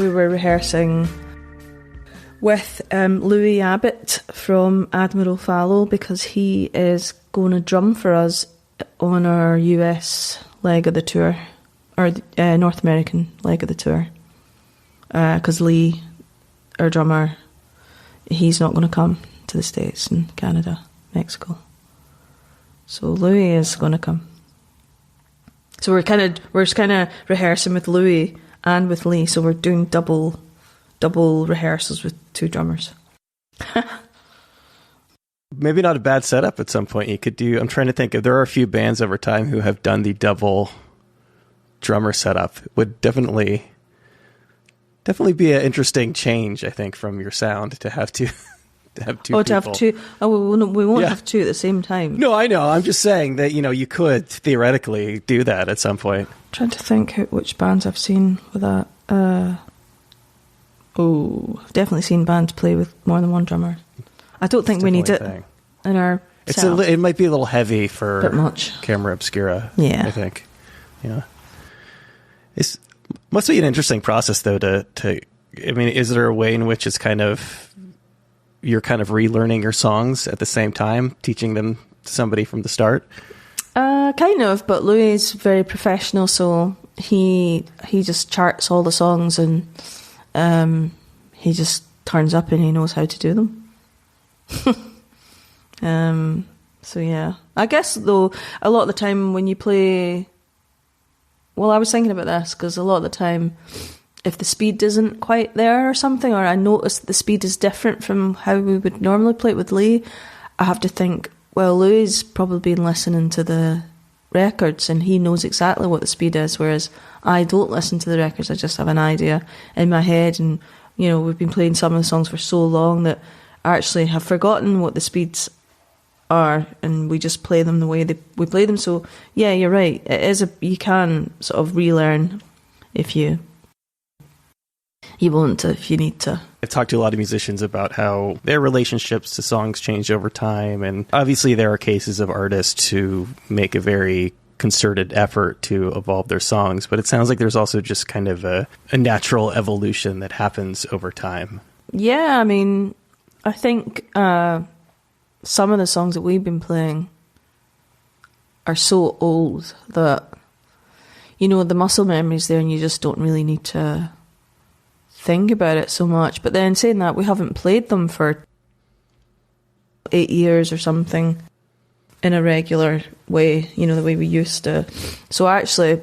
we were rehearsing with Louis Abbott from Admiral Fallow, because he is going to drum for us on our US leg of the tour, or North American leg of the tour. Because Lee, our drummer, he's not going to come to the States and Canada, Mexico. So Louis is going to come. So we're kind of rehearsing with Louis and with Lee. So we're doing double rehearsals with two drummers. Maybe not a bad setup at some point. You could do. I'm trying to think if there are a few bands over time who have done the double drummer setup. It would definitely be an interesting change, I think, from your sound to have two. To have two. To have two. Oh, we won't have two at the same time. No, I know. I'm just saying that you could theoretically do that at some point. I'm trying to think which bands I've seen with that. I've definitely seen bands play with more than one drummer. I don't think we need it in our. It might be a little heavy for bit much. Camera Obscura. Yeah, I think. Yeah, it must be an interesting process though. To I mean, is there a way in which it's you're kind of relearning your songs at the same time, teaching them to somebody from the start? Kind of, but Louis is very professional, so he just charts all the songs and he just turns up and he knows how to do them. So yeah, I guess though a lot of the time when you play, well, I was thinking about this because a lot of the time, if the speed isn't quite there or something, or I notice the speed is different from how we would normally play it with Lee, I have to think, well, Louis probably been listening to the records and he knows exactly what the speed is, whereas I don't listen to the records. I just have an idea in my head, and we've been playing some of the songs for so long that I actually have forgotten what the speeds are, and we just play them the way we play them. So yeah, you're right. It is you can sort of relearn if you want to, if you need to. I've talked to a lot of musicians about how their relationships to songs change over time, and obviously there are cases of artists who make a very concerted effort to evolve their songs, but it sounds like there's also just kind of a natural evolution that happens over time. Yeah, I mean, I think some of the songs that we've been playing are so old that, the muscle memory's there and you just don't really need to think about it so much. But then saying that, we haven't played them for 8 years or something in a regular way, the way we used to. So actually,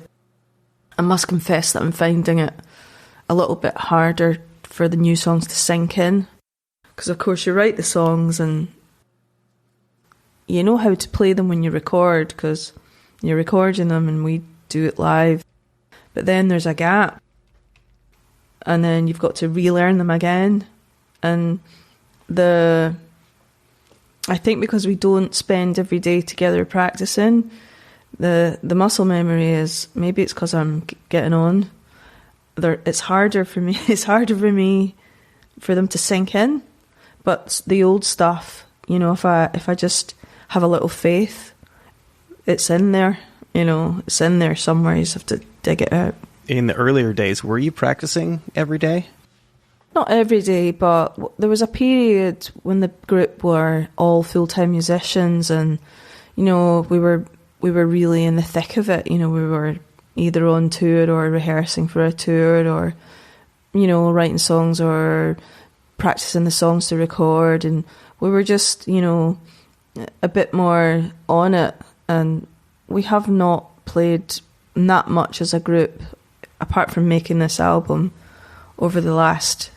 I must confess that I'm finding it a little bit harder for the new songs to sink in, because of course you write the songs and you know how to play them when you record, because you're recording them and we do it live, but then there's a gap and then you've got to relearn them again. And I think because we don't spend every day together practicing, the muscle memory is, maybe it's because I'm getting on, it's harder for me for them to sink in. But the old stuff, if I just have a little faith, it's in there, it's in there somewhere. You just have to dig it out. In the earlier days, were you practicing every day? Not every day, but there was a period when the group were all full-time musicians, and we were really in the thick of it. We were either on tour or rehearsing for a tour, or writing songs or practicing the songs to record, and we were just a bit more on it. And we have not played that much as a group, apart from making this album, over the last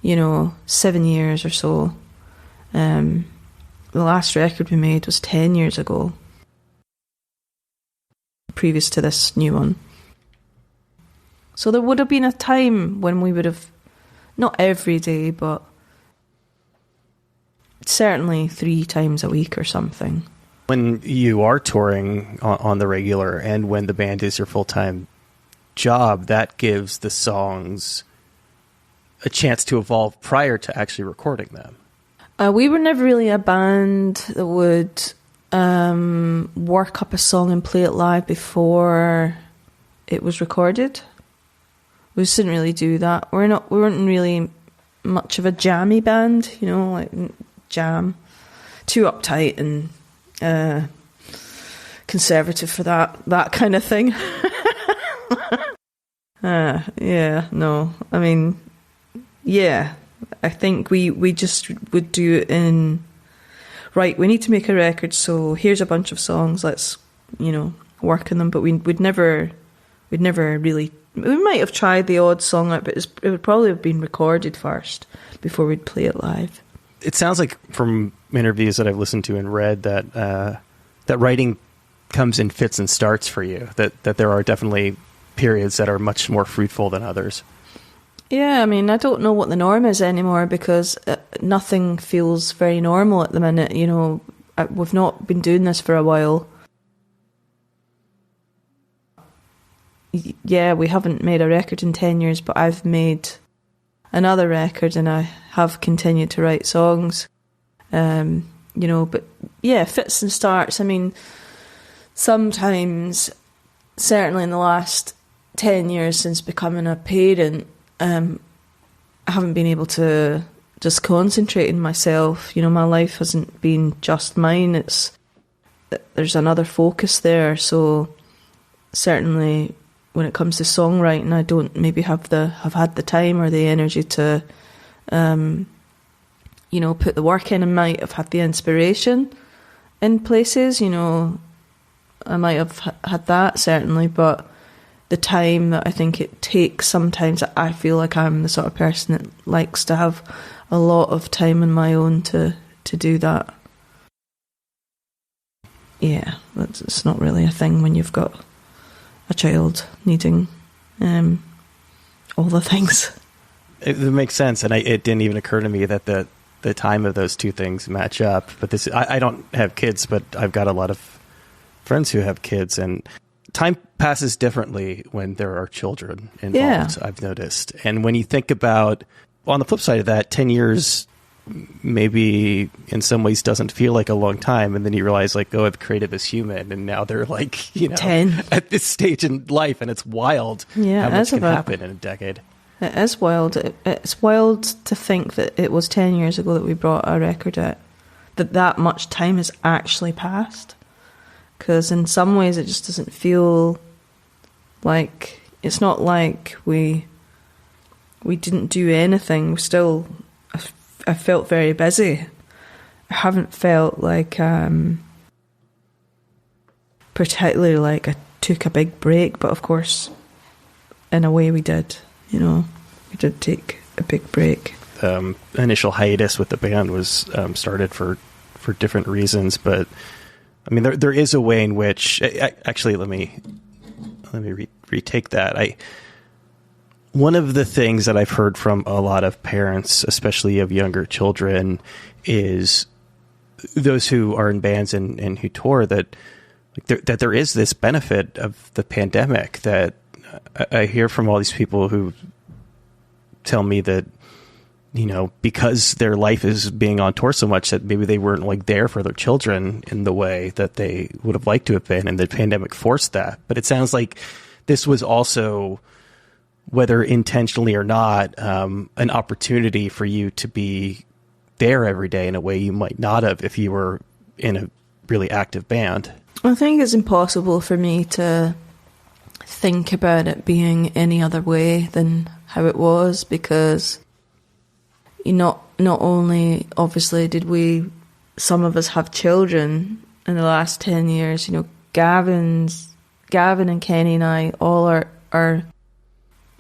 7 years or so. The last record we made was 10 years ago, previous to this new one. So there would have been a time when we would have, not every day, but certainly 3 times a week or something. When you are touring on the regular, and when the band is your full-time job, that gives the songs a chance to evolve prior to actually recording them. We were never really a band that would work up a song and play it live before it was recorded. we just didn't really do that. We weren't really much of a jammy band, you know, like jam. Too uptight and conservative for that kind of thing. Yeah, no. I mean, yeah, I think we just would do it in, right, we need to make a record, so here's a bunch of songs, let's, you know, work on them. But we'd never really, we might have tried the odd song out, but it would probably have been recorded first before we'd play it live. It sounds like from interviews that I've listened to and read that that writing comes in fits and starts for you, that there are definitely periods that are much more fruitful than others. Yeah, I mean, I don't know what the norm is anymore, because nothing feels very normal at the minute. You know, we've not been doing this for a while. Yeah, we haven't made a record in 10 years, but I've made another record and I have continued to write songs. You know, but yeah, fits and starts. I mean, sometimes, certainly in the last 10 years since becoming a parent, I haven't been able to just concentrate on myself. You know, my life hasn't been just mine. There's another focus there. So certainly when it comes to songwriting, I don't maybe have had the time or the energy to, you know, put the work in. I might have had the inspiration in places, you know, I might have had that, certainly, but the time that I think it takes, sometimes I feel like I'm the sort of person that likes to have a lot of time on my own to do that. Yeah, it's not really a thing when you've got a child needing all the things. It makes sense, and it didn't even occur to me that the time of those two things match up. But I don't have kids, but I've got a lot of friends who have kids, and time passes differently when there are children involved, yeah. I've noticed. And when you think about, on the flip side of that, 10 years maybe in some ways doesn't feel like a long time, and then you realize, like, oh, I've created this human, and now they're like, you know, 10 at this stage in life, and it's wild how much can happen in a decade. It is wild. It's wild to think that it was 10 years ago that we brought a record out, that much time has actually passed. Because in some ways it just doesn't feel like, it's not like we didn't do anything. I felt very busy. I haven't felt like particularly like I took a big break, but of course in a way we did, you know, we did take a big break. Initial hiatus with the band was started for different reasons, but I mean, there is a way in which, actually, let me retake that. One of the things that I've heard from a lot of parents, especially of younger children, is those who are in bands and who tour, that there is this benefit of the pandemic. That I hear from all these people who tell me that, you know, because their life is being on tour so much, that maybe they weren't like there for their children in the way that they would have liked to have been, and the pandemic forced that. But it sounds like this was also, whether intentionally or not, an opportunity for you to be there every day in a way you might not have if you were in a really active band. I think it's impossible for me to think about it being any other way than how it was, because not only, obviously, did some of us have children in the last 10 years, you know, Gavin and Kenny and I all are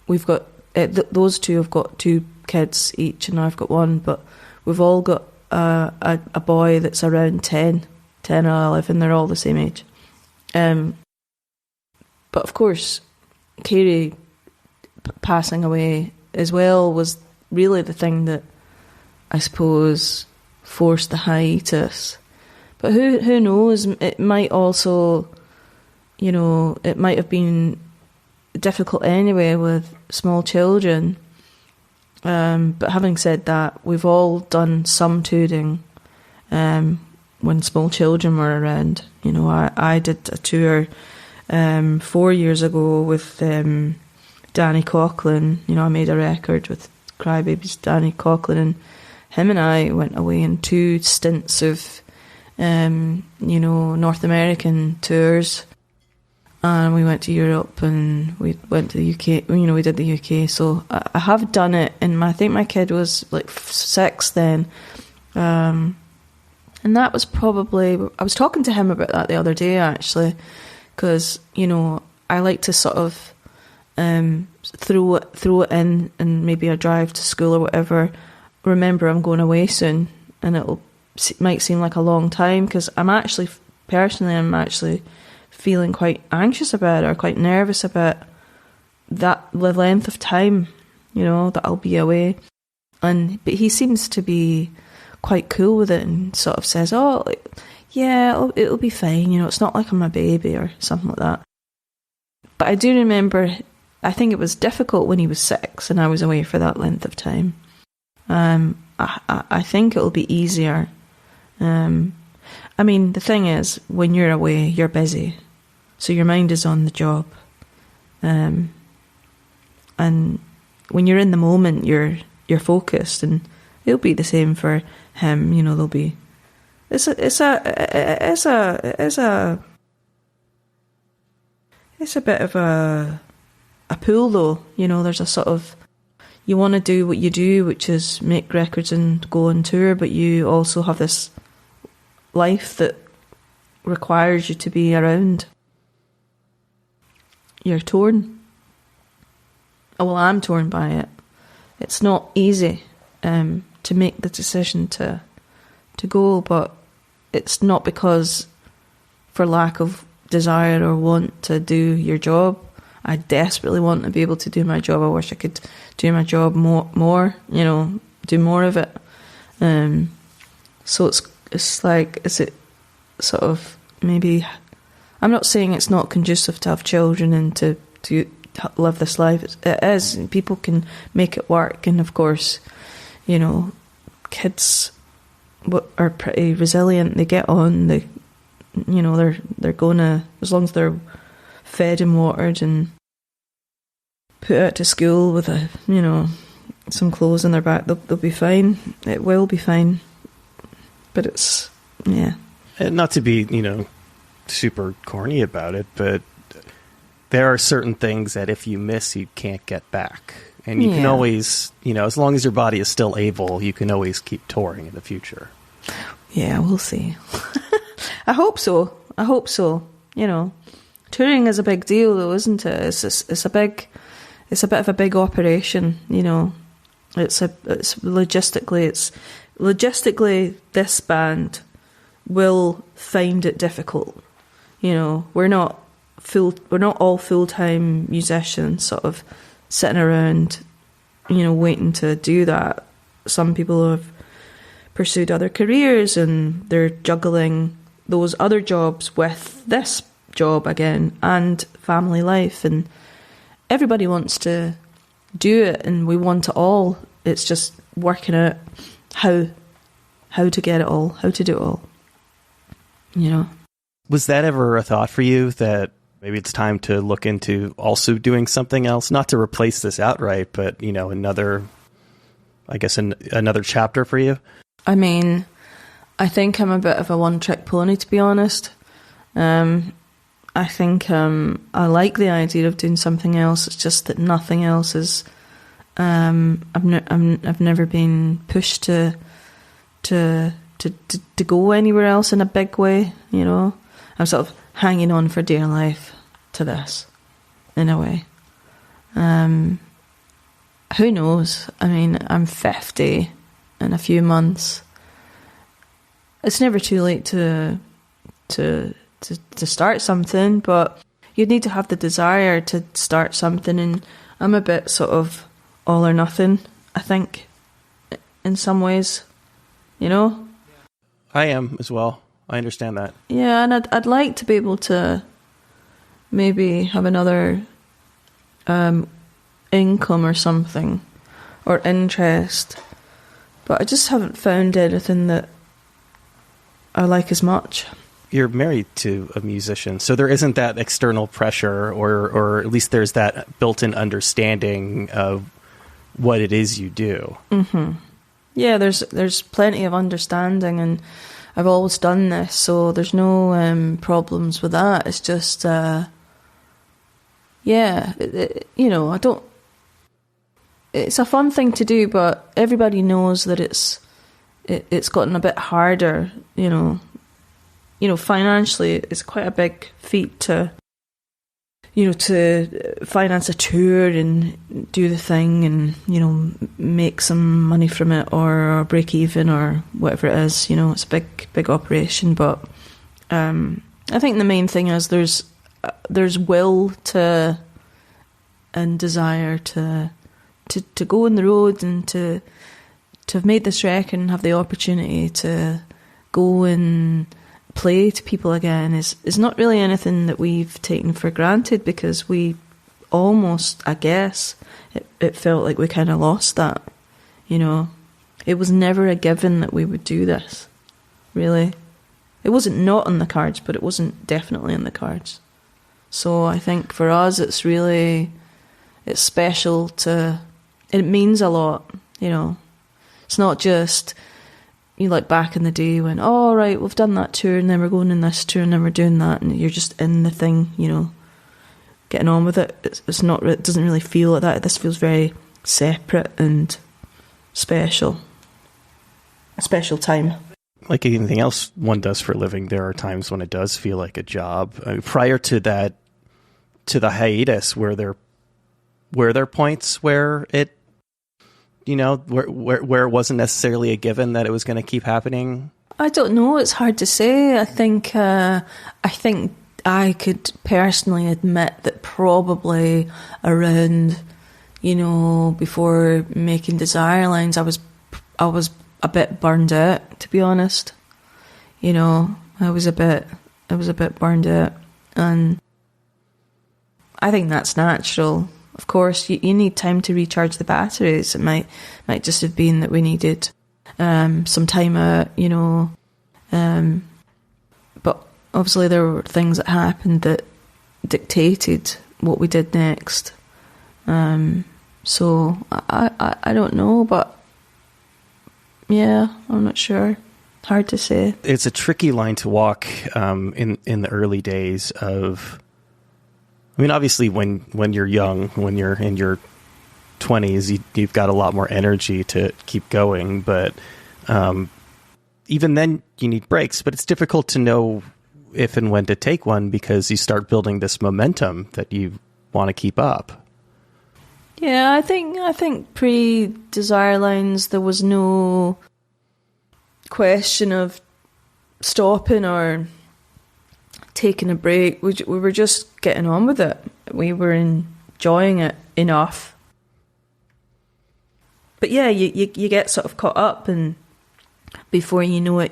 we've got, those two have got 2 kids each, and I've got 1, but we've all got a boy that's around 10 or 11, they're all the same age. But of course, Carey passing away as well was really the thing that, I suppose, forced the hiatus. But who knows? It might also, you know, it might have been difficult anyway with small children. But having said that, we've all done some touring when small children were around. You know, I did a tour 4 years ago with Danny Coughlin. You know, I made a record with Crybaby's Danny Coughlin, and him and I went away in 2 stints of, you know, North American tours. And we went to Europe and we went to the UK. You know, we did the UK. So I have done it. And I think my kid was like 6 then. And that was probably... I was talking to him about that the other day, actually. Because, you know, I like to sort of throw it in, and maybe a drive to school or whatever. Remember, I'm going away soon. And it might seem like a long time. Because I'm actually feeling quite anxious about it, or quite nervous about the length of time, you know, that I'll be away. But he seems to be quite cool with it, and sort of says, "Oh, yeah, it'll be fine. You know, it's not like I'm a baby or something like that." But I do remember, I think it was difficult when he was 6 and I was away for that length of time. I think it'll be easier. I mean, the thing is, when you're away, you're busy. So your mind is on the job. And when you're in the moment, you're focused, and it'll be the same for him. You know, there'll be... It's a bit of a pull, though. You know, there's a sort of... You want to do what you do, which is make records and go on tour, but you also have this life that requires you to be around. You're torn. Oh, well, I'm torn by it. It's not easy to make the decision to go, but it's not because for lack of desire or want to do your job. I desperately want to be able to do my job. I wish I could do my job more, you know, do more of it. So it's like, is it sort of maybe... I'm not saying it's not conducive to have children and to live this life. It is. People can make it work. And of course, you know, kids are pretty resilient. They get on. They, you know, they're going to, as long as they're fed and watered and put out to school with a, you know, some clothes on their back, they'll be fine. It will be fine. But it's, yeah. And not to be, you know, super corny about it, but there are certain things that if you miss, you can't get back. And you can always, you know, as long as your body is still able, you can always keep touring in the future. Yeah, we'll see. I hope so. You know, touring is a big deal, though, isn't it? It's a bit of a big operation. You know, it's logistically this band will find it difficult. You know, we're not all full-time musicians sort of sitting around, you know, waiting to do that. Some people have pursued other careers and they're juggling those other jobs with this job again and family life, and everybody wants to do it and we want it all. It's just working out how to get it all, how to do it all. You know. Was that ever a thought for you that maybe it's time to look into also doing something else, not to replace this outright, but, you know, another chapter for you? I mean, I think I'm a bit of a one-trick pony, to be honest. I think I like the idea of doing something else. It's just that nothing else is. I've never been pushed to go anywhere else in a big way. You know, I'm sort of hanging on for dear life to this, in a way. Who knows? I mean, I'm 50 in a few months. It's never too late to start something, but you'd need to have the desire to start something, and I'm a bit sort of all or nothing, I think, in some ways, you know? I am as well. I understand that. Yeah, and I'd like to be able to maybe have another income or something, or interest, but I just haven't found anything that I like as much. you're married to a musician, so there isn't that external pressure, or at least there's that built-in understanding of what it is you do. Mm-hmm. Yeah, there's plenty of understanding, and I've always done this, so there's no problems with that. It's just, I don't. It's a fun thing to do, but everybody knows that it's gotten a bit harder. Financially, it's quite a big feat to finance a tour and do the thing and, make some money from it or break even or whatever it is. It's a big operation. But I think the main thing is there's will to and desire to go on the road and to have made this record and have the opportunity to go and play to people again is not really anything that we've taken for granted, because we almost, I guess, it felt like we kind of lost that. It was never a given that we would do this, really. It wasn't not on the cards, but it wasn't definitely on the cards. So I think for us it's special it means a lot, It's not just like back in the day when, oh, right, we've done that tour and then we're going on this tour and then we're doing that, and you're just in the thing, getting on with it. It's not. It doesn't really feel like that. This feels very separate and special. A special time. Like anything else one does for a living, there are times when it does feel like a job. Prior to that, to the hiatus, were there points where it, where it wasn't necessarily a given that it was going to keep happening? I don't know. It's hard to say. I think I could personally admit that probably around, before making Desire Lines, I was a bit burned out, to be honest. I was a bit burned out, and I think that's natural. Of course, you need time to recharge the batteries. It might just have been that we needed some time out, but obviously there were things that happened that dictated what we did next. So I don't know, but yeah, I'm not sure. Hard to say. It's a tricky line to walk in the early days of. I mean, obviously, when you're young, when you're in your 20s, you've got a lot more energy to keep going. But even then, you need breaks. But it's difficult to know if and when to take one, because you start building this momentum that you want to keep up. Yeah, I think pre-Desire Lines, there was no question of stopping or taking a break. We were just getting on with it. We were enjoying it enough. But yeah, you get sort of caught up, and before you know it,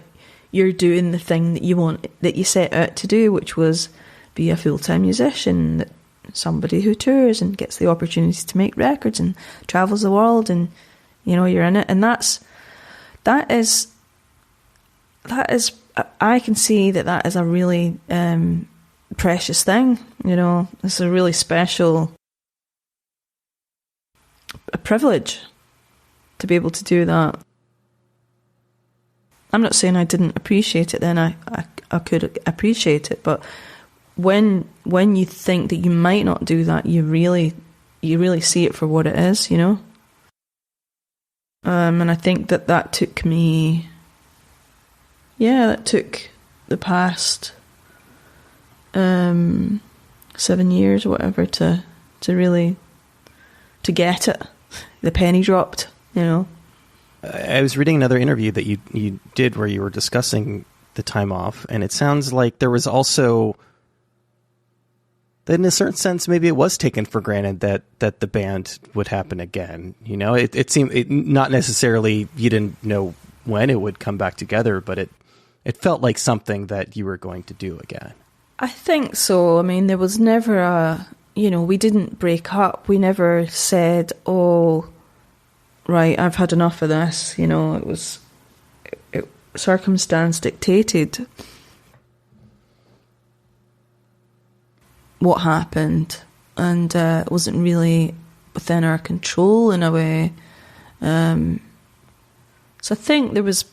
you're doing the thing that you set out to do, which was be a full-time musician, somebody who tours and gets the opportunity to make records and travels the world, and you're in it. And that is I can see that is a really precious thing. It's a really special privilege to be able to do that. I'm not saying I didn't appreciate it then. I could appreciate it, but when you think that you might not do that, you really see it for what it is, And I think that took me. Yeah, that took the past 7 years or whatever to really get it. The penny dropped, I was reading another interview that you did where you were discussing the time off, and it sounds like there was also, that in a certain sense, maybe it was taken for granted that the band would happen again. It seemed not necessarily you didn't know when it would come back together, but it felt like something that you were going to do again. I think so. I mean, there was never we didn't break up. We never said, oh, right, I've had enough of this. It was circumstance dictated. what happened, and it wasn't really within our control in a way. So I think there was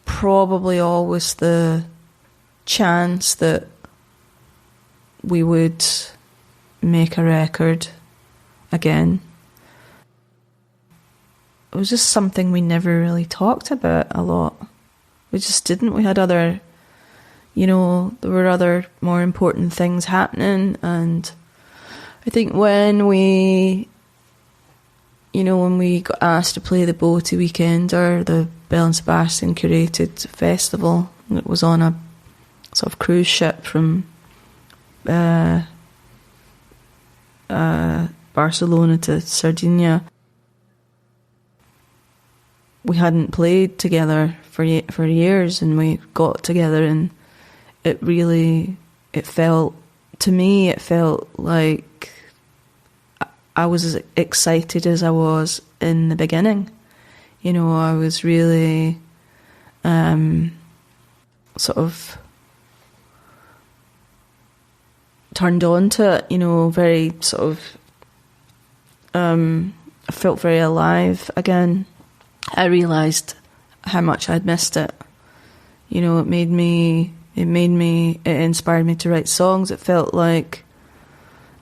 probably always the chance that we would make a record again. It was just something we never really talked about a lot. We just didn't. We had other, there were other more important things happening. And I think when we got asked to play the Boaty Weekender, the Belle Sebastian curated festival, it was on a sort of cruise ship from Barcelona to Sardinia. We hadn't played together for years, and we got together, and it felt like I was as excited as I was in the beginning. I was really sort of turned on to it, very sort of I felt very alive again. I realised how much I'd missed it. It inspired me to write songs. It felt like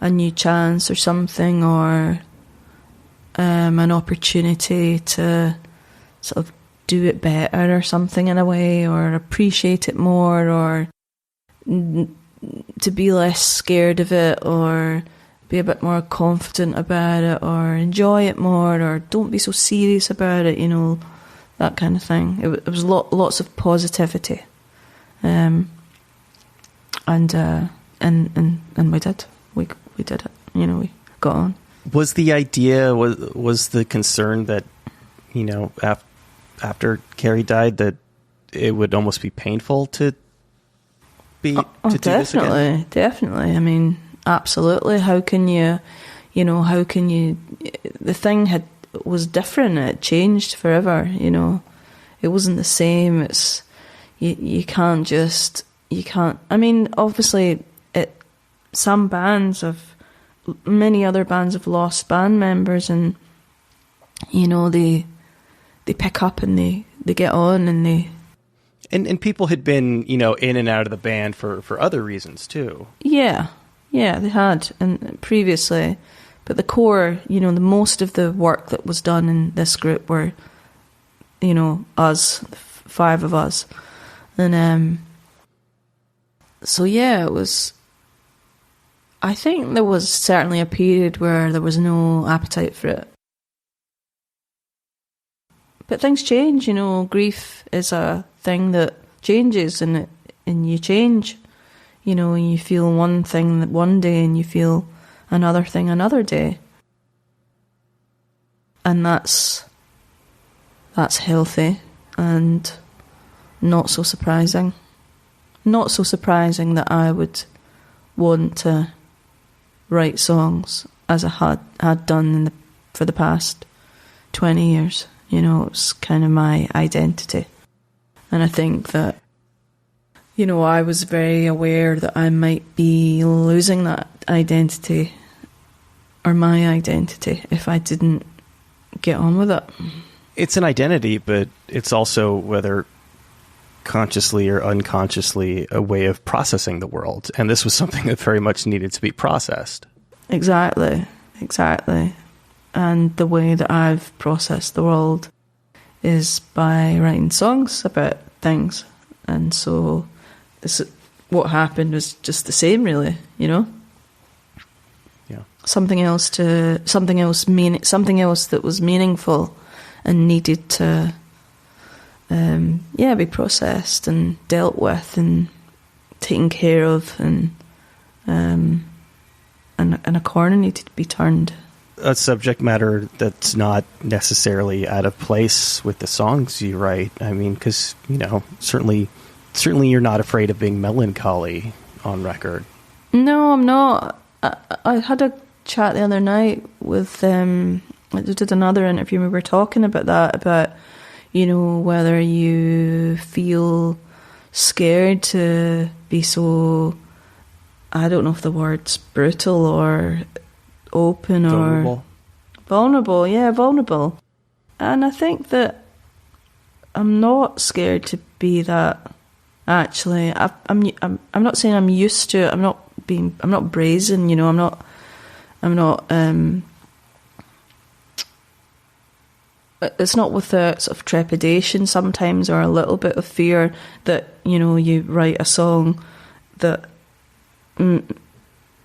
a new chance or something, or an opportunity to sort of do it better or something in a way, or appreciate it more, or to be less scared of it, or be a bit more confident about it, or enjoy it more, or don't be so serious about it, that kind of thing. It was lots of positivity, and we did. We did it. We got on. Was the idea, was the concern that, after Carey died, that it would almost be painful to do this again? Definitely. I mean, absolutely. How can you, the thing was different. It changed forever, It wasn't the same. It's, you can't, I mean, obviously, many other bands have lost band members, and, they pick up and they get on, and they... And people had been, in and out of the band for other reasons too. Yeah, they had, and previously. But the core, the most of the work that was done in this group were, us, 5 of us. And so yeah, it was... I think there was certainly a period where there was no appetite for it. But things change, grief is a thing that changes, and you change, and you feel one thing one day and you feel another thing another day. And that's healthy and not so surprising. Not so surprising that I would want to write songs as I had done for the past 20 years. It's kind of my identity. And I think that, I was very aware that I might be losing that identity, or my identity, if I didn't get on with it. It's an identity, but it's also, whether consciously or unconsciously, a way of processing the world. And this was something that very much needed to be processed. Exactly. And the way that I've processed the world is by writing songs about things. And so what happened was just the same, really, Yeah. Something else that was meaningful and needed to be processed and dealt with and taken care of, and a corner needed to be turned. A subject matter that's not necessarily out of place with the songs you write. I mean, because, certainly you're not afraid of being melancholy on record. No, I'm not. I had a chat the other night with, I did another interview, and we were talking about that, about, whether you feel scared to be so I don't know if the word's brutal or open Vulnerable. or vulnerable. Yeah, vulnerable. And I think that I'm not scared to be that. Actually, I'm not saying I'm used to it. I'm not brazen. You know, I'm not. It's not with a sort of trepidation sometimes, or a little bit of fear that, you know, you write a song that, you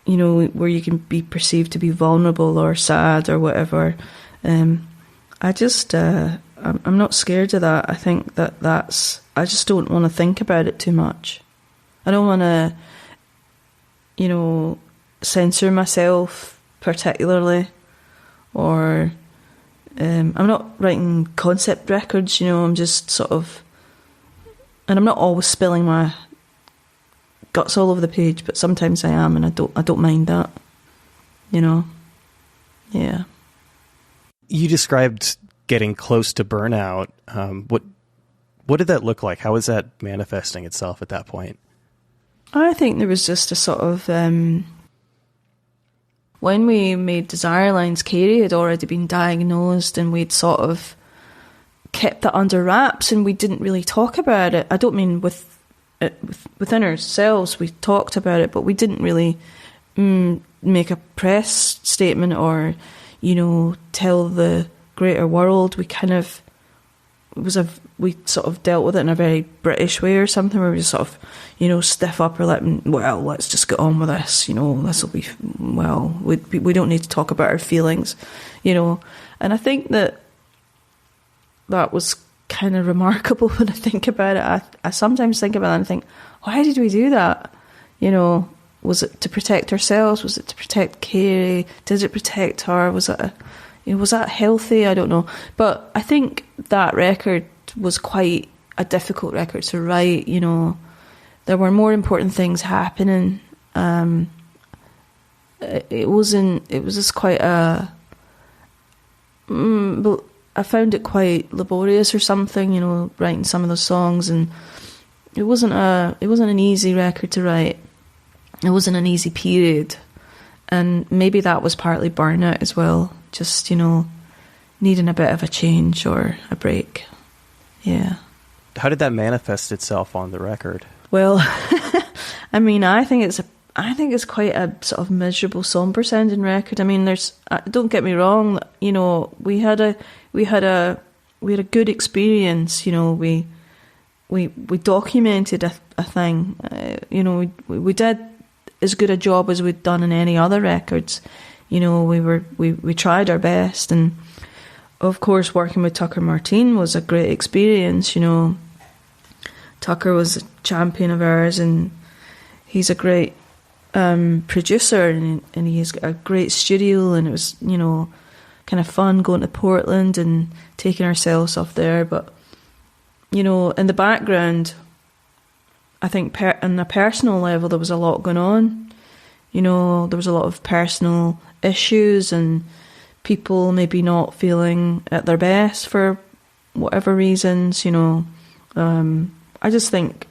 know, where you can be perceived to be vulnerable or sad or whatever. I'm not scared of that. I think I just don't want to think about it too much. I don't want to, you know, censor myself particularly, or I'm not writing concept records, you know. I'm just sort of, and I'm not always spilling my guts all over the page, but sometimes I am, and I don't mind that, you know. Yeah. You described getting close to burnout. What did that look like? How was that manifesting itself at that point? I think there was just a sort of when we made Desire Lines, Carey had already been diagnosed, and we'd sort of kept that under wraps, and we didn't really talk about it. I don't mean within ourselves, we talked about it, but we didn't really make a press statement or, you know, tell the greater world. We kind of we sort of dealt with it in a very British way or something, where we just sort of, you know, stiff upper lip and, well, let's just get on with this, you know, this will be, well, we don't need to talk about our feelings, you know. And I think that was kind of remarkable when I think about it. I sometimes think about it and think, why did we do that? You know, was it to protect ourselves? Was it to protect Carey? Did it protect her? Was that healthy? I don't know. But I think that record was quite a difficult record to write, you know. There were more important things happening. It was just quite I found it quite laborious or something, you know, writing some of those songs, and it wasn't an easy record to write. It wasn't an easy period, and maybe that was partly burnout as well. Just, you know, needing a bit of a change or a break. Yeah. How did that manifest itself on the record? Well, I mean, I think it's quite a sort of miserable, somber sounding record. I mean, don't get me wrong, you know, we had a good experience, you know. We documented a thing, you know. We did as good a job as we'd done in any other records. You know, we tried our best, and of course working with Tucker Martin was a great experience, you know. Tucker was a champion of ours, and he's a great producer, and he's got a great studio, and it was, you know, kind of fun going to Portland and taking ourselves off there. But, you know, in the background, I think on a personal level there was a lot going on. You know, there was a lot of personal issues and people maybe not feeling at their best for whatever reasons, you know. I just think,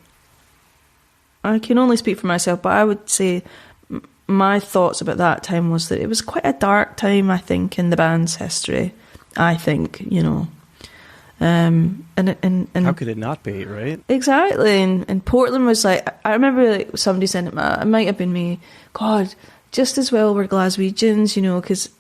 I can only speak for myself, but I would say my thoughts about that time was that it was quite a dark time, I think, in the band's history. I think, you know. And how could it not be, right? Exactly. And Portland was like, I remember like somebody saying, it might have been me, God, just as well we're Glaswegians, you know, because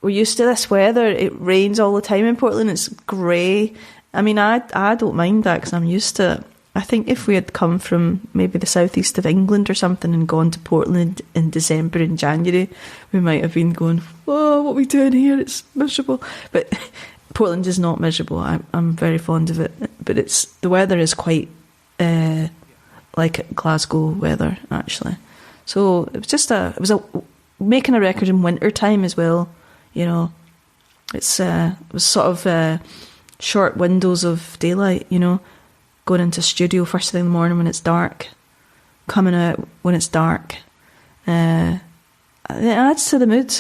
we're used to this weather. It rains all the time in Portland. It's grey. I mean, I don't mind that because I'm used to it. I think if we had come from maybe the southeast of England or something and gone to Portland in December and January, we might have been going, whoa, what are we doing here? It's miserable. But Portland is not miserable. I'm very fond of it. But the weather is quite like Glasgow weather, actually. So it was just making a record in winter time as well, you know. It was sort of short windows of daylight, you know. Going into studio first thing in the morning when it's dark, coming out when it's dark. It adds to the mood,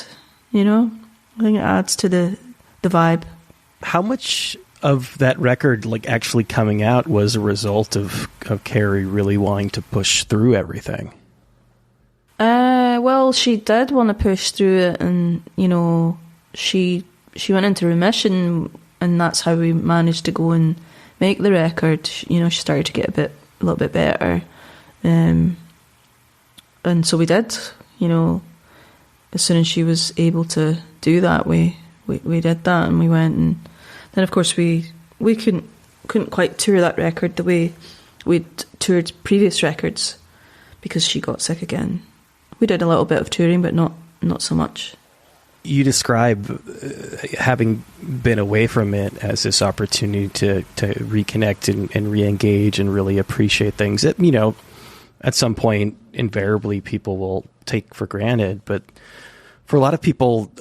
you know. I think it adds to the vibe. How much of that record, like, actually coming out was a result of Carey really wanting to push through everything? Well, she did want to push through it, and she went into remission, and that's how we managed to go and make the record. She started to get a little bit better, and so we did. As soon as she was able to do that, we did that, and we went, and then of course we couldn't quite tour that record the way we'd toured previous records because she got sick again. We did a little bit of touring, but not so much. You describe having been away from it as this opportunity to reconnect and re-engage and really appreciate things that, at some point, invariably people will take for granted. But for a lot of people,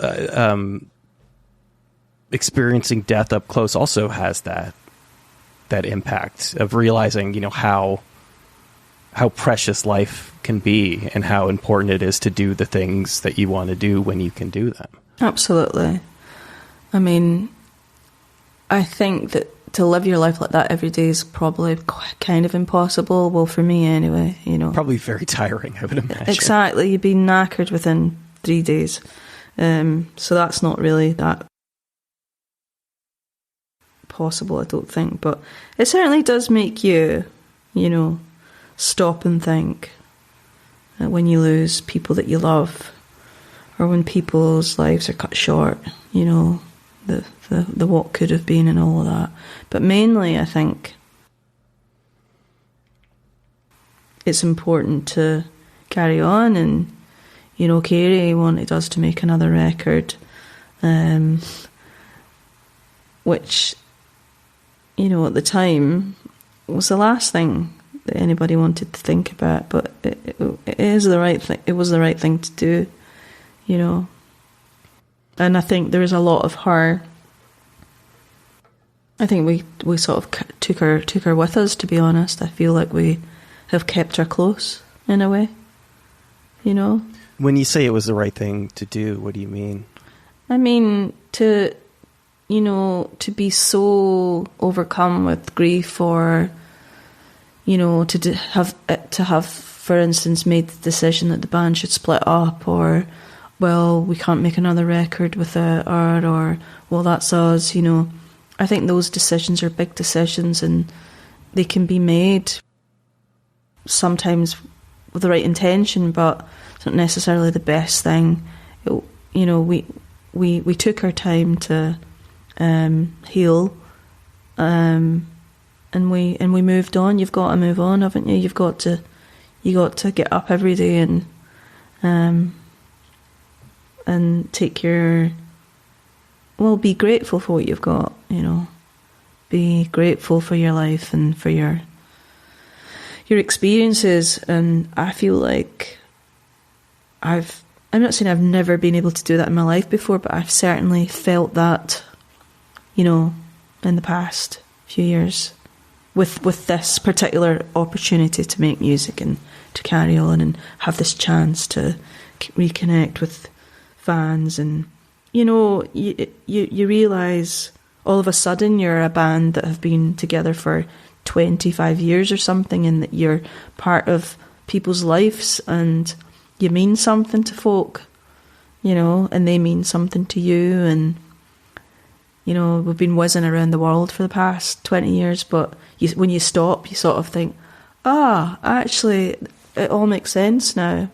experiencing death up close also has that impact of realizing, how precious life can be and how important it is to do the things that you want to do when you can do them. Absolutely. I mean, I think that to live your life like that every day is probably kind of impossible. Well, for me anyway, Probably very tiring, I would imagine. Exactly. You'd be knackered within 3 days. So that's not really that possible, I don't think. But it certainly does make you, stop and think when you lose people that you love, or when people's lives are cut short, the what could have been and all of that. But mainly, I think it's important to carry on, and Carey wanted us to make another record, which at the time was the last thing that anybody wanted to think about, but it is the right thing. It was the right thing to do, And I think there is a lot of her. I think we sort of took her with us. To be honest, I feel like we have kept her close in a way. When you say it was the right thing to do, what do you mean? I mean to be so overcome with grief, or to have, for instance, made the decision that the band should split up, or, well, we can't make another record without her, or, well, that's us, I think those decisions are big decisions, and they can be made sometimes with the right intention, but it's not necessarily the best thing. We took our time to heal, and we moved on. You've got to move on, haven't you? You got to get up every day and take be grateful for what you've got. Be grateful for your life and for your experiences. And I feel like I'm not saying I've never been able to do that in my life before, but I've certainly felt that, in the past few years with this particular opportunity to make music and to carry on and have this chance to reconnect with fans. And, you realise all of a sudden you're a band that have been together for 25 years or something, and that you're part of people's lives, and you mean something to folk, and they mean something to you. And, we've been whizzing around the world for the past 20 years, but when you stop, you sort of think, actually, it all makes sense now.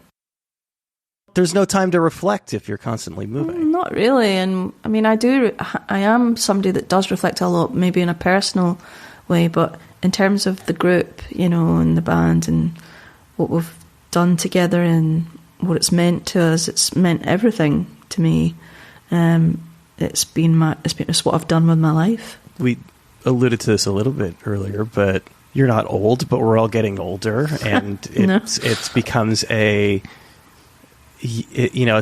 There's no time to reflect if you're constantly moving. Not really. And, I mean, I am somebody that does reflect a lot, maybe in a personal way, but in terms of the group, and the band and what we've done together and what it's meant to us, it's meant everything to me. It's what I've done with my life. We alluded to this a little bit earlier, but you're not old, but we're all getting older, and it becomes it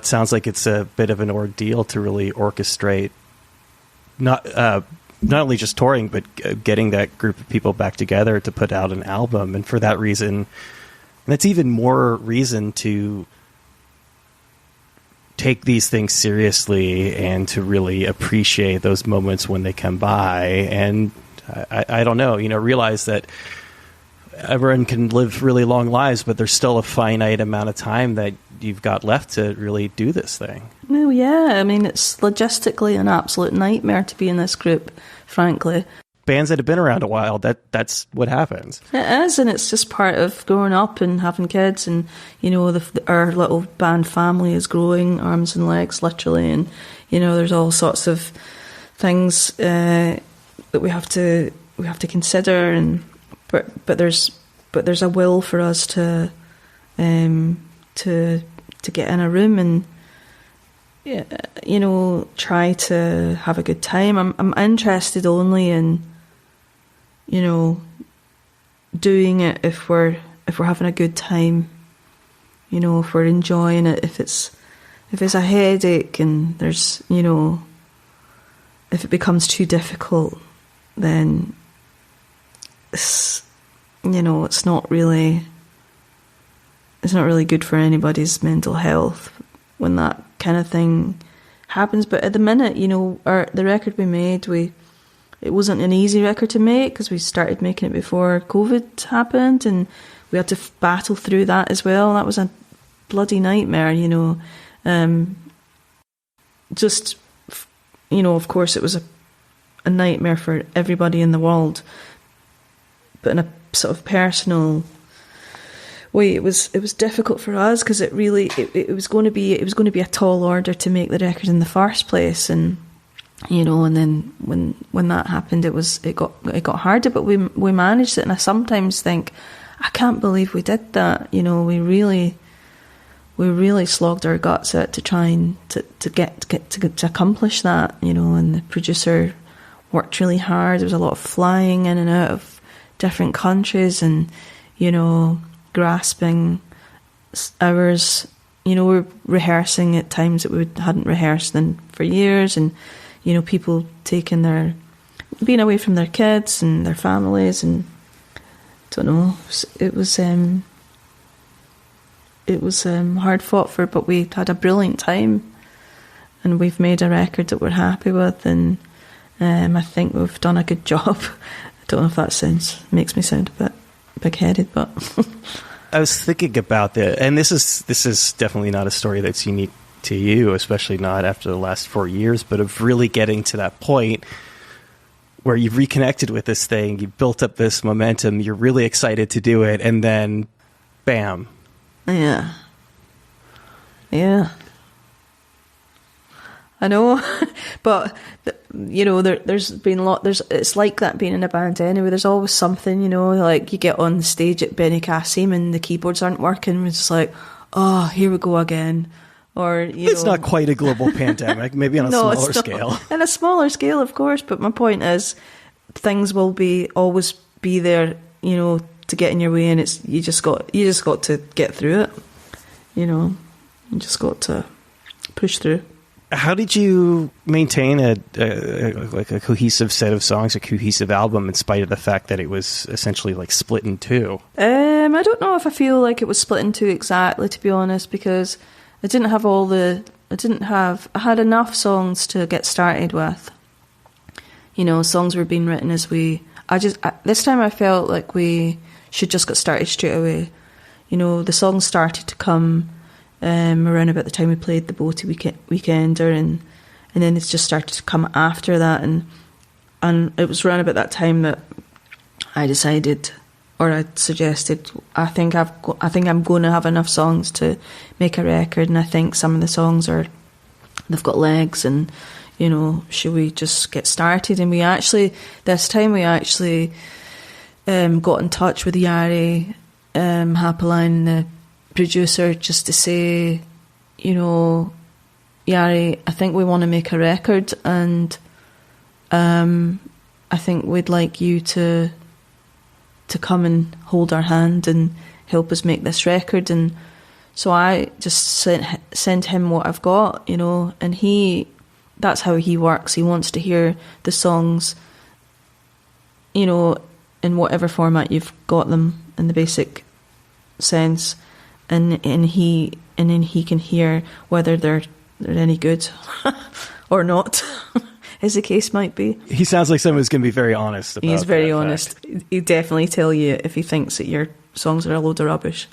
sounds like it's a bit of an ordeal to really orchestrate not only just touring, but getting that group of people back together to put out an album. And for that reason, that's even more reason to take these things seriously and to really appreciate those moments when they come by. And I don't know, realize that everyone can live really long lives, but there's still a finite amount of time that you've got left to really do this thing. Well, yeah, I mean, it's logistically an absolute nightmare to be in this group, frankly. Bands that have been around a while, that's what happens. It is, and it's just part of growing up and having kids, and our little band family is growing, arms and legs, literally, and there's all sorts of things that we have to consider, and but there's a will for us to get in a room and try to have a good time. I'm interested only in doing it if we're having a good time, if we're enjoying it. If it's a headache and there's if it becomes too difficult, then it's not really good for anybody's mental health when that kind of thing happens. But at the minute, the record we made, it wasn't an easy record to make because we started making it before COVID happened, and we had to battle through that as well. That was a bloody nightmare, of course it was a nightmare for everybody in the world, but in a sort of personal way, it was difficult for us because it was going to be a tall order to make the record in the first place, and and then when that happened, it got harder, but we managed it. And I sometimes think, I can't believe we did that. We really slogged our guts out to try and to accomplish that. And the producer worked really hard. There was a lot of flying in and out of different countries, and grasping hours. We were rehearsing at times that we hadn't rehearsed in for years, and people being away from their kids and their families, and don't know. It was hard fought for, but we had a brilliant time, and we've made a record that we're happy with, and I think we've done a good job. I don't know if that makes me sound a bit big-headed, but I was thinking about and this is definitely not a story that's unique to you, especially not after the last 4 years, but of really getting to that point where you've reconnected with this thing, you've built up this momentum, you're really excited to do it, and then bam. Yeah. I know, but there's been a lot. It's like that being in a band anyway. There's always something, like you get on the stage at Benny Cassim and the keyboards aren't working. It's just like, oh, here we go again. Or it's not quite a global pandemic. Maybe on a smaller scale. On a smaller scale, of course. But my point is, things will always be there, to get in your way, and you just got to get through it. You just got to push through. How did you maintain a cohesive set of songs, a cohesive album, in spite of the fact that it was essentially like split in two? I don't know if I feel like it was split in two exactly, to be honest, because I had enough songs to get started with. Songs were being written this time I felt like we should just get started straight away. The songs started to come around about the time we played the Boaty Weekender, and then it's just started to come after that, and it was around about that time that I decided, or I suggested, I think I'm going to have enough songs to make a record, and I think some of the songs they've got legs, and should we just get started? And this time we actually got in touch with Yari Hapeline, the producer, just to say, Yari, I think we want to make a record, and I think we'd like you to come and hold our hand and help us make this record. And so I just sent him what I've got, and that's how he works. He wants to hear the songs, in whatever format you've got them, in the basic sense, and then he can hear whether they're any good or not, as the case might be. He sounds like someone who's going to be very honest about it. He's very honest. He'd definitely tell you if he thinks that your songs are a load of rubbish.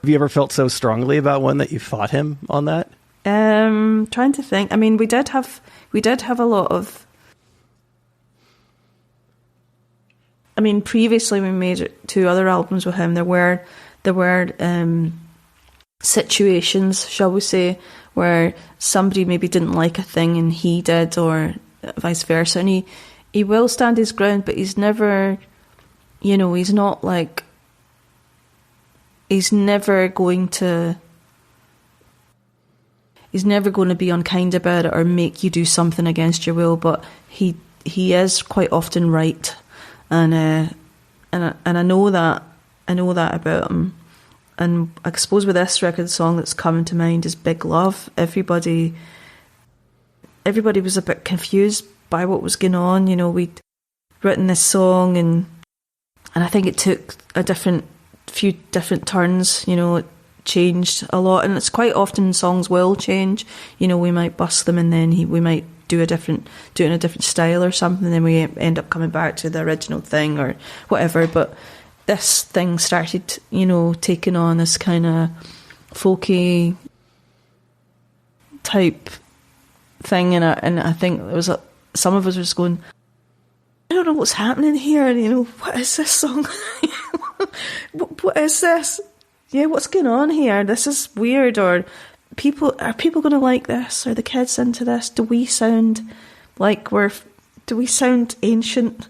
Have you ever felt so strongly about one that you fought him on that? Trying to think. I mean, we did have a lot of. I mean, previously we made 2 other albums with him. There were situations, shall we say, where somebody maybe didn't like a thing and he did, or vice versa. And he will stand his ground, but he's never, he's not like. He's never going to be unkind about it or make you do something against your will, but he is quite often right, and I know that about him. And I suppose with this record, the song that's coming to mind is Big Love. Everybody was a bit confused by what was going on. We'd written this song, and I think it took few different turns. It changed a lot, and it's quite often songs will change. We might bust them, and then we might do it in a different style or something, and then we end up coming back to the original thing or whatever. But this thing started, taking on this kind of folky type thing, and I think there was some of us were just going, I don't know what's happening here. What is this song? What is this? Yeah, what's going on here? This is weird. Or are people going to like this? Are the kids into this? Do we sound ancient?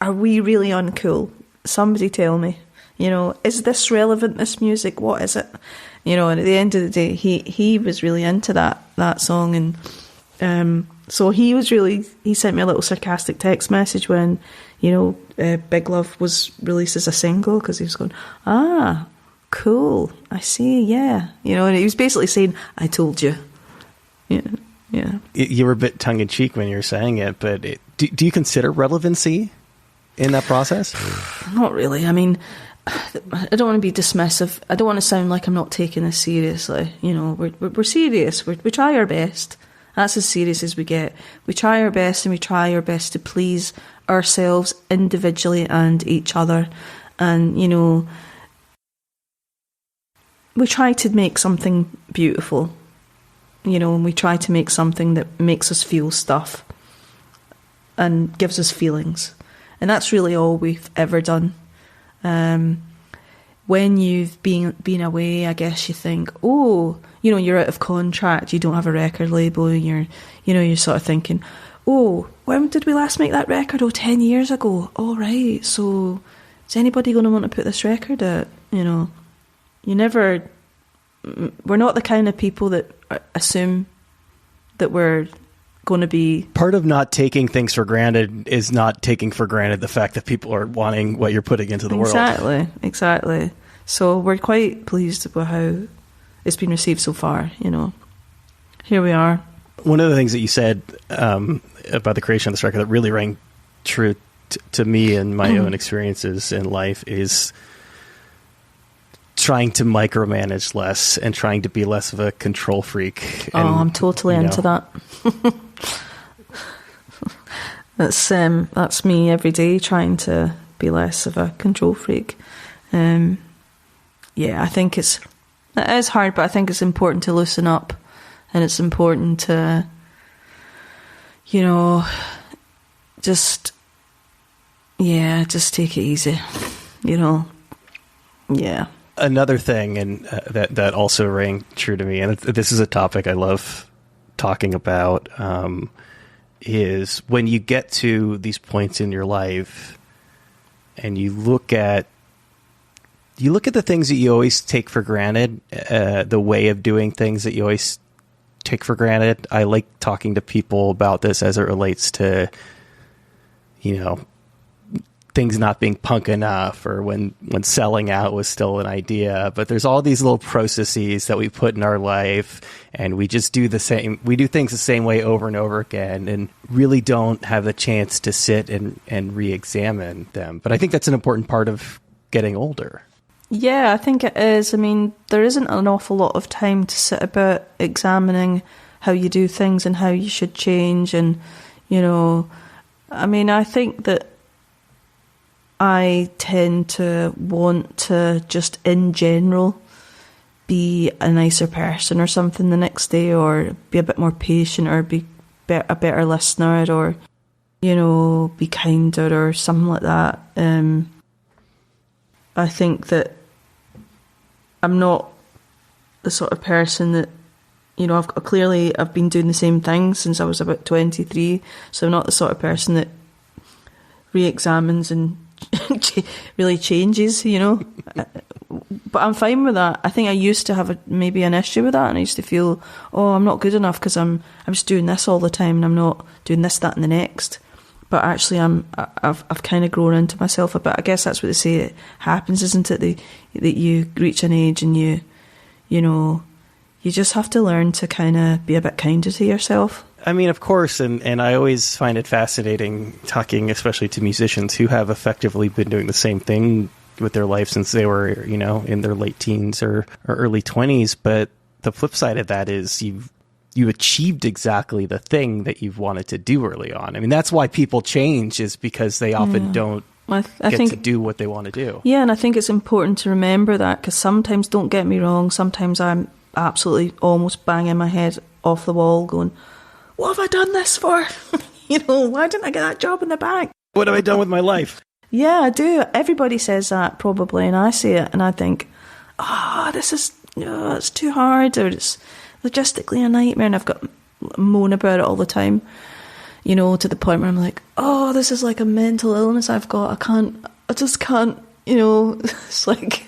Are we really uncool? Somebody tell me. Is this relevant, this music? What is it? And at the end of the day, he was really into that song, and so he sent me a little sarcastic text message when Big Love was released as a single, because he was going, cool, I see, yeah, and he was basically saying, I told you. Yeah. You were a bit tongue-in-cheek when you were saying it, but do you consider relevancy in that process? Not really. I mean, I don't want to be dismissive. I don't want to sound like I'm not taking this seriously. We're serious. We try our best. That's as serious as we get. We try our best, and we try our best to please ourselves individually and each other. And, we try to make something beautiful, and we try to make something that makes us feel stuff and gives us feelings. And that's really all we've ever done. When you've been away, I guess you think, you're out of contract, you don't have a record label, and you're sort of thinking, when did we last make that record? 10 years ago. All right, so is anybody going to want to put this record out? We're not the kind of people that assume that we're going to be... Part of not taking things for granted is not taking for granted the fact that people are wanting what you're putting into the world. Exactly. So we're quite pleased with how it's been received so far, Here we are. One of the things that you said about the creation of this record that really rang true to me and my own experiences in life is trying to micromanage less and trying to be less of a control freak. And, I'm totally into that. That's me every day, trying to be less of a control freak. I think it is hard, but I think it's important to loosen up, and it's important to, just take it easy, Yeah. Another thing, and that also rang true to me, and this is a topic I love talking about, is when you get to these points in your life and you look at the things that you always take for granted, the way of doing things that you always take for granted. I like talking to people about this as it relates to, things not being punk enough, or when selling out was still an idea. But there's all these little processes that we put in our life, and we just do we do things the same way over and over again, and really don't have the chance to sit and re-examine them. But I think that's an important part of getting older. Yeah, I think it is. I mean, there isn't an awful lot of time to sit about examining how you do things and how you should change. And, I think that I tend to want to just in general be a nicer person or something the next day, or be a bit more patient, or be a better listener, or, you know, be kinder or something like that. I think that I'm not the sort of person that, you know, I've been doing the same thing since I was about 23, so I'm not the sort of person that re-examines and really changes, you know. But I'm fine with that. I think I used to have maybe an issue with that, and I used to feel, oh, I'm not good enough because I'm just doing this all the time, and I'm not doing this, that, and the next. But actually, I've kind of grown into myself a bit. I guess that's what they say it happens, isn't it? That you reach an age and you know, you just have to learn to kind of be a bit kinder to yourself. I mean, of course, and I always find it fascinating talking, especially to musicians who have effectively been doing the same thing with their life since they were, you know, in their late teens or early 20s. But the flip side of that is you achieved exactly the thing that you've wanted to do early on. I mean, that's why people change, is because they often don't I think, to do what they want to do. Yeah, and I think it's important to remember that, because sometimes, don't get me wrong, sometimes I'm absolutely almost banging my head off the wall going, what have I done this for? You know, why didn't I get that job in the bank? What have I done with my life? Yeah, I do. Everybody says that probably, and I say it, and I think, this is, it's too hard, or it's logistically a nightmare, and I've got moan about it all the time, you know, to the point where I'm like, oh, this is like a mental illness I've got. I just can't, you know. It's like,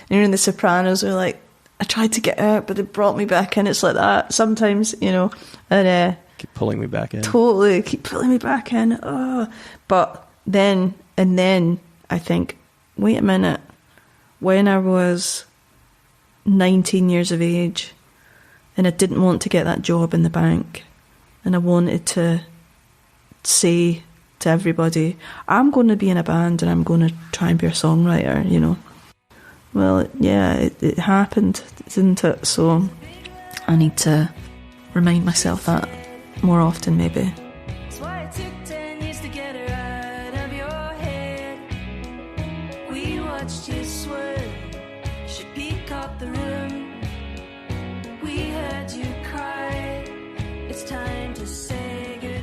you know, in The Sopranos, where like, I tried to get out, but it brought me back in. It's like that sometimes, you know, and keep pulling me back in. Totally, keep pulling me back in. Oh, but then I think, wait a minute. When I was 19 years of age, and I didn't want to get that job in the bank, and I wanted to say to everybody, I'm going to be in a band and I'm going to try and be a songwriter, you know. Well, it happened, didn't it? So I need to remind myself that more often, maybe. That's why it took 10 years to get her out of your head. We watched you swerve, should peek up the room. We heard you cry, it's time to say goodbye.